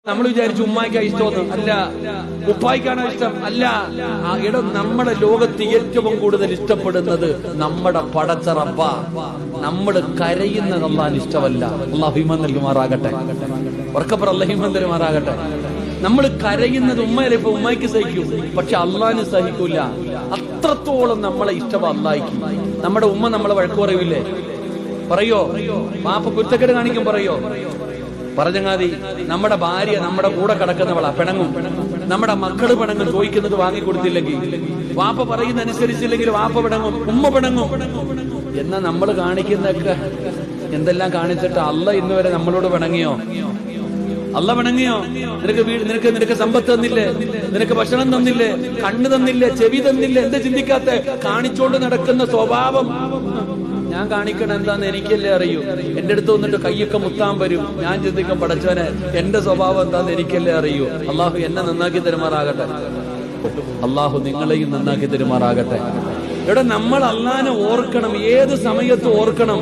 നമ്മൾ വിചാരിച്ചു ഉമ്മായിക്കാ ഇഷ്ടമൊന്നും അല്ല, ഉപ്പായിക്കാണോ ഇഷ്ടം അല്ല. ഇടം നമ്മുടെ ലോകത്ത് ഏറ്റവും കൂടുതൽ ഇഷ്ടപ്പെടുന്നത് നമ്മുടെ പടച്ച റബ്ബ. നമ്മൾ കരയുന്നത് അള്ളാഹിന് ഇഷ്ടമല്ല. അള്ളാഹു ഈമാൻ നൽകുമാറാകട്ടെ. ഉറക്കപ്പുറം അള്ളാഹു ഈമാൻ തരുമാറാകട്ടെ. നമ്മൾ കരയുന്നത് ഉമ്മയല്ലേ, ഇപ്പൊ ഉമ്മയ്ക്ക് സഹിക്കും, പക്ഷെ അള്ളാഹിന് സഹിക്കൂല. അത്രത്തോളം നമ്മളെ ഇഷ്ടം അള്ളാഹിക്ക്. നമ്മുടെ ഉമ്മ നമ്മളെ വഴക്ക് പറയൂലേ? പറയോ? പാപ്പ കുരുത്തക്കേട് കാണിക്കും പറയോ? പറഞ്ഞങ്ങാതി നമ്മുടെ ഭാര്യ നമ്മുടെ കൂടെ കിടക്കുന്നവളാ, പിണങ്ങും. നമ്മുടെ മക്കള് പിണങ്ങും, ചോദിക്കുന്നത് വാങ്ങിക്കൊടുത്തില്ലെങ്കിൽ. വാപ്പ പറയുന്ന അനുസരിച്ചില്ലെങ്കിൽ വാപ്പ പിണങ്ങും, ഉമ്മ പിണങ്ങും. എന്നാ നമ്മൾ കാണിക്കുന്നൊക്കെ എന്തെല്ലാം കാണിച്ചിട്ട് അല്ല ഇന്ന് വരെ നമ്മളോട് പിണങ്ങിയോ? അല്ല പിണങ്ങിയോ? നിനക്ക് സമ്പത്ത് തന്നില്ലേ? നിനക്ക് ഭക്ഷണം തന്നില്ലേ? കണ്ണ് തന്നില്ലേ? ചെവി തന്നില്ലേ? എന്താ ചിന്തിക്കാത്ത? കാണിച്ചോണ്ട് നടക്കുന്ന സ്വഭാവം ഞാൻ കാണിക്കണം എന്താന്ന് എനിക്കല്ലേ അറിയൂ. എന്റെ അടുത്ത് വന്നിട്ട് കയ്യൊക്കെ മുത്താൻ വരും. ഞാൻ ചിന്തിക്കും, പടച്ചവനെ എന്റെ സ്വഭാവം എന്താന്ന് എനിക്കല്ലേ അറിയൂ. അള്ളാഹു എന്നെ നന്നാക്കി തരുമാറാകട്ടെ. അള്ളാഹു നിങ്ങളെയും നന്നാക്കി തരുമാറാകട്ടെ. ഇവിടെ നമ്മൾ അള്ളാനെ ഓർക്കണം, ഏത് സമയത്ത് ഓർക്കണം.